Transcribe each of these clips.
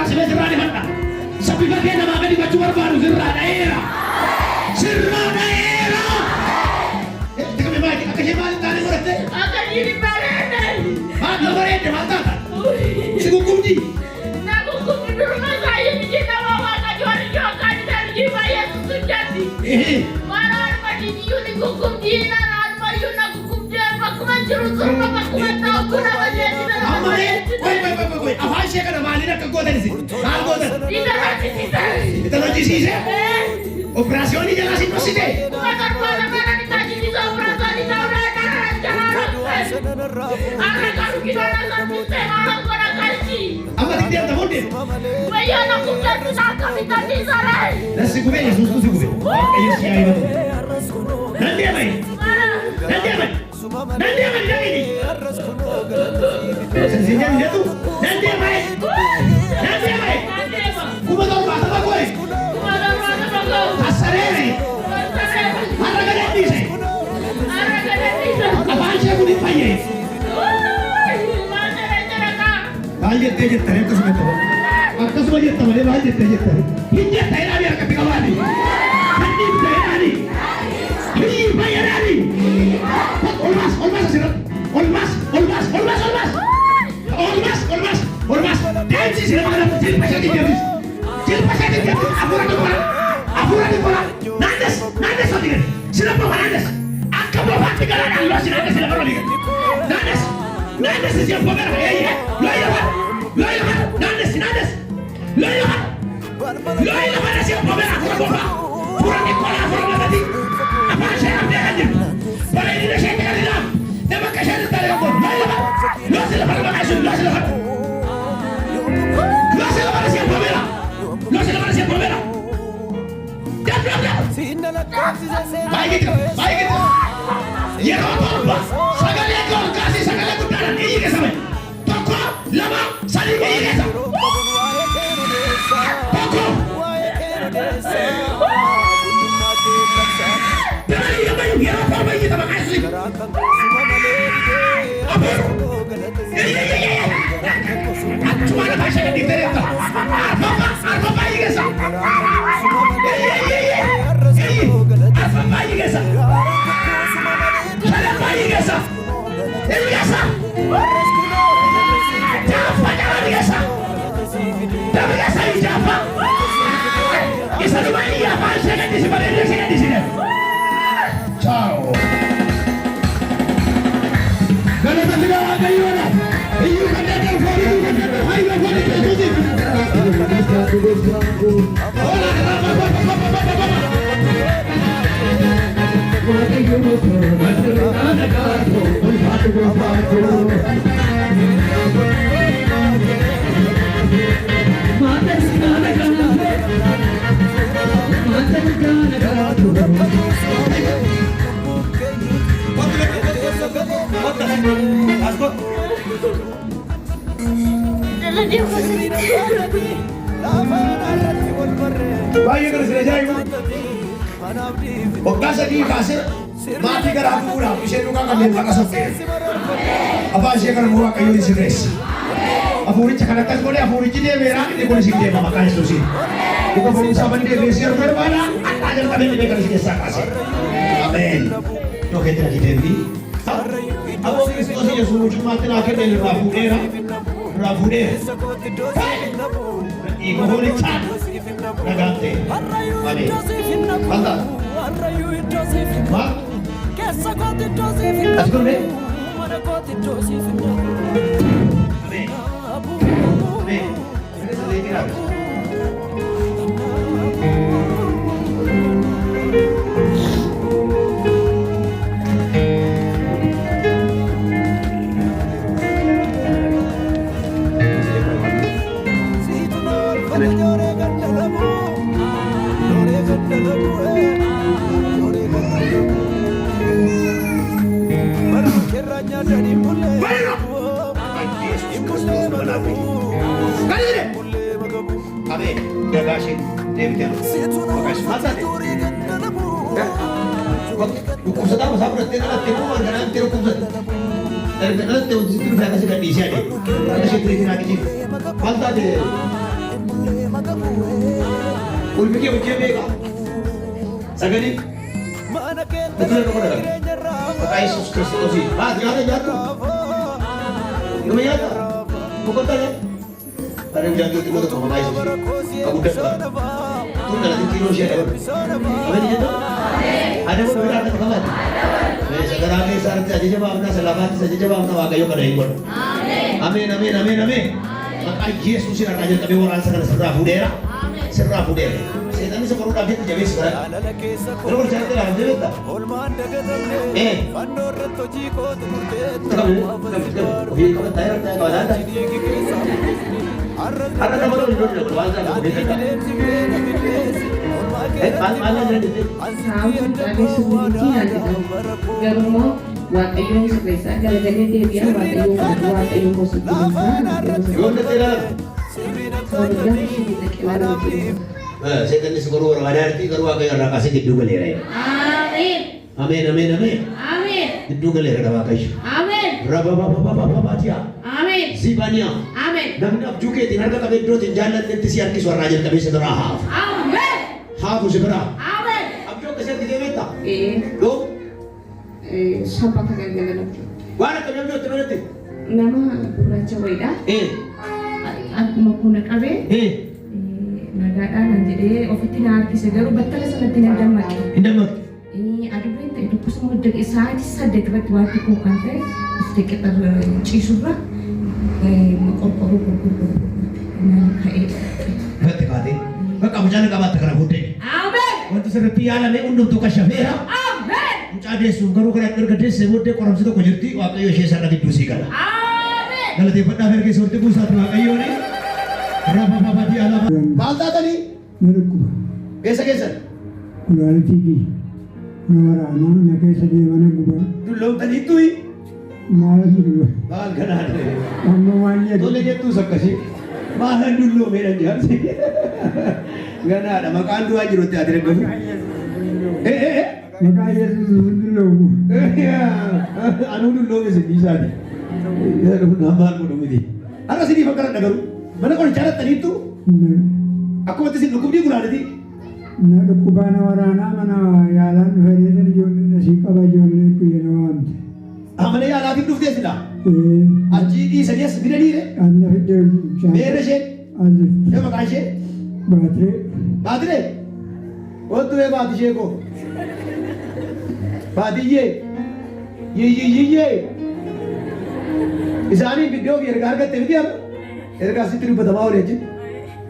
sebe zirrani fadha. Sabbi fakee namaa gadi gochuu barbaadu zirraa dha'eera. Sirraa dha'eera. Tikame maali akka ishee maali taane godhatte? Akka jiru bareedde. Maal bareedde maal taata? Si gugumdi. Na gugumdi duruma saayee biyyi nama waaqa joori jookaan darbii baay'ee sussuchatti. Maraan madini yuni gugumdi na raalmayyuu na gugumdi bakkuma jiru surma bakkuma ta'u kuna bareedina na bareedina. Woi, afaan ishee kana maaliin akka gootanisi? Maal gootan? Ita hojjisiise? Operaasyoonii jalaa si dhoksite? Amma digdeemta booddee? Lassi gubee Yesuustu si gube. Waaqayyo si haa himatu. Dandeemai! Dandeemai! Dandeemai jedhini! Sinsinyaan jedhu dandeemai! Dandeemai! Kuma torbaatama goe! Assareere! Har'a gadhiise! Afaan ishee kun hin fayyee! Maal jettee jettanii akkasuma jetta malee? Akkasuma jetta malee maal jettee jettanii? Hin jetta jedhanii harkatti qabaani! Kan dhiibda jedhanii! Hin fayyadanii! Olmas asirratti! Olmas! Deemsi sirba kana jilba ishee deemis! Afuura dikola! Naannes hojii gadi! Sirba naannes! Akka boofaatti galaadhaan loosi naannes lafa olii gadi! Naannes ishee bobeera eeyyee! Looyyaman! Naannes! Looyyaman ishee bobeera afuura boofaa! Afuura dikola afuura lafati! Afaan ishee hambee kan jirtu! Bareedina ishee tajaajilaa! Nama akka isheen irraa eegamu! Looyyaman! Loosi lafa nama kaasuun loosi lafa! Loosi lafa ishee bobeera! Baay'ee yeroo torba sagalee golgaasii sagalee guddaadhaan iyyi keessame tokko lama sadii iyyi keessa tokko yeroo torba iyyi tama kaasii achuma lafa ishee gadhiiftee deemta arfafaa iyyi keessa Bayi gesa, jalan bayi gesa, ini gesa, jalan gesa, tapi gesa ini siapa? Gesa rumah ini apa? Saya di sini. Ciao. Kalau tak ada kayu mana? Kayu kan ada, kayu kan ada, kayu kan ada. Baay'ee kana sila jaa'imu waggaa sadii kaasee maatii garaa fuudhaaf ishee dhugaa qabeen haqa soffee afaan ishee kana muraa Waaqayyoon sirreessa. Hafuuricha kan akkas godhe hafuurichi deemeera inni kun isin deema maqaa Yesuusiin. Dhuga boonsaa bandee beesee argu barbaada addaa jalqabee dhibee kan isin keessaa kaase. Ameen. Iddoo keetti na deebii. Aboo Kiristoos Yesuus mucummaatti naa kenneen irraa fuudheera. Iko hoolichaan nagaan ta'e. Ameen. Wanta. Maal? As gurmee? Ameen. Ameen. Sirreessa leekiraa. Abe, dagashi, deebitee maqaashi maal taate? Dhukkubsataa masaa fudhattee dhalattee moo waan kanaan itti dhukkubsatte? Dhalattee wanti sitti dhufee akkasii gadhiisee adeemu. Akka ishee tureetiin haa kijjiin. Maal taate? ulfikee hojii beeka. Sagalee. Betul apa dah? Maka Yesus Kristus ini. Jangan jatuh. Kamu jatuh. Bukan tak ya? Ada yang jatuh itu tu maka Yesus. Kamu dah. Tu dalam kilo siapa? Apa ni jatuh? Ada pun berada di kamar. Sekarang ni sahaja saja jawab na selamat saja jawab na wakayo kada ikut. Amin amin amin amin. Maka Yesus ini raja kami orang sekarang serah budaya. Serah budaya. Setan ini separuh David jadi sekarang. Kalau bercakap dalam David tak? Kalau tayar kau ada. Ada nama tu hidup hidup wajah David. Mana jadi? Sahaja kami sendiri ada. Garmo wakayong surpresa gara-gara dia wakayong musik ini. Guna tidak. Semoga kita keluar dari. Setan ini separuh orang ada arti kalau wakayo orang kasih hidup balik. Amin. Amin amin amin. Amin. Hidup balik ada wakayo. Amin. Rabba dia. Amin. Zibania. Amin. Nampak juga tinar kata berdua jalan nanti siar ki suara raja kami sedara haf. Amin. Haf sedara. Amin. Ab jo keser di meta. Do sampai kagak Wala kami jo temerti. nama Raja Weda at mapunak abe nagaan jadi ofitina arti segaru batal sa tinadamak Indamak. ini ada berita itu pun semua dek sahaja sadek kat waktu ko kante sedikit cisura makor nah kayak Berarti kati. Kamu jangan kabat kerana bude. Amin. Waktu seperti ala me undung tu kasyafera. Amin. Ucade sunggaru kerana kerja sebut koram situ kujurti wakayo syesa lagi dusi kala. Amin. Kalau tiap dah pergi surti pusat wakayo ni. Rabba dia ala. Malta tadi. Menurutku, Kesa. kuliah tinggi, nawara anak nak kesa dia mana gua, Dulu tadi itu i. malas dulu. Bal kena ada. Mamanya तो लेके तू सब कशी माहन डुल्लो मेरा जान से गाना ada makan dua aja roti ada kamu makanya dulu. anu dulu ni sini sini ya nama aku dulu ni ada sini fakaran nagaru mana kau cara tadi itu aku mesti sini hukum dia gula ada di Nak kubana warana mana yalan hari ini jual nasi kaba jual ni kuya nawan. हमने यार आदि टूट दिया सिला अजी दी सरिया सिरे दी रे Anda hidup मेरे से Anda ये मकान से baterai. बात रे वो तू ये बात ये को बात ये इसानी वीडियो की रगार का तेरे क्या रगार से तेरे बदमाव ले जी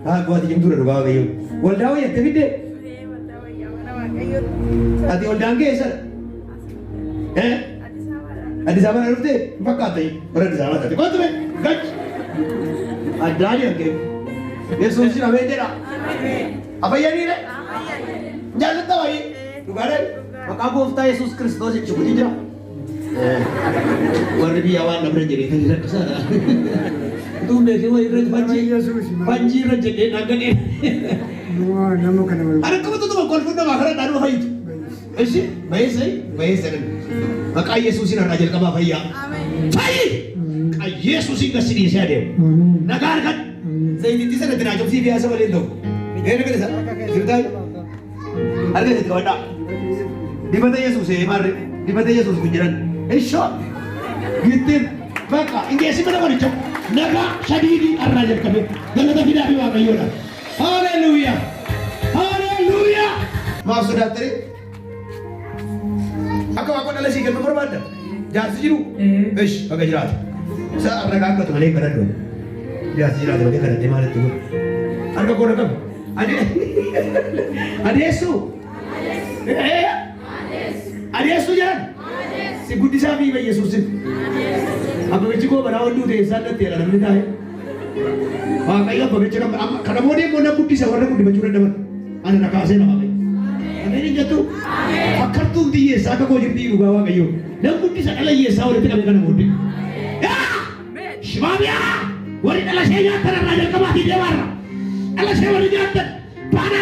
हाँ बहुत ही जंतु रगा गई हो बोल रहा हूँ ये तेरे दे आदि बोल डांगे सर हैं आदि सामान रुपये पक्का तो ही और आदि सामान करते कौन तुम्हें गच आज डाली अंके ये सोची ना बेटे ना अब ये नहीं रे जानता भाई तू गाड़े मकान को उफ़ता Yesus Kristus itu cukup tidak warna biawan nak berjadi tidak kesana tu mereka wajib panji berjadi nak ni Nama kena baru. ada kamu tu konflik nama akhirat daru hai baik sih maka Yesus ini raja kamu bahaya baik Yesus ini kasih dia siapa nagar kan saya ini sana tidak jauh sih biasa boleh tu ini nak kena cerita ada cerita apa di mana Yesus di mana Yesus kunjungan Isya gitu maka ini sih mana boleh cak naga syadidi raja kamu dan ada tidak biwa kayulah haleluya maaf sudah tadi aku adalah si kan berkorban jangan sejiru pakai jerat saya akan aku tu balik kerana dulu jangan jerat balik kerana di mana tu harga kau nak ada Yesus ada Yesus jangan si budi sabi bayi Yesus apa macam kau berawal dulu deh sana tiada nama dia kaya apa macam karena mau dia mau nak budi sama orang budi macam mana ada nak kasih nama ini jatuh akar tu dia saka kau jadi ugawa kayu dan budi sakala Yesus orang itu kami kena budi ya shibabya wari ala saya nyata raja kemati dia warna ala saya wari nyata panah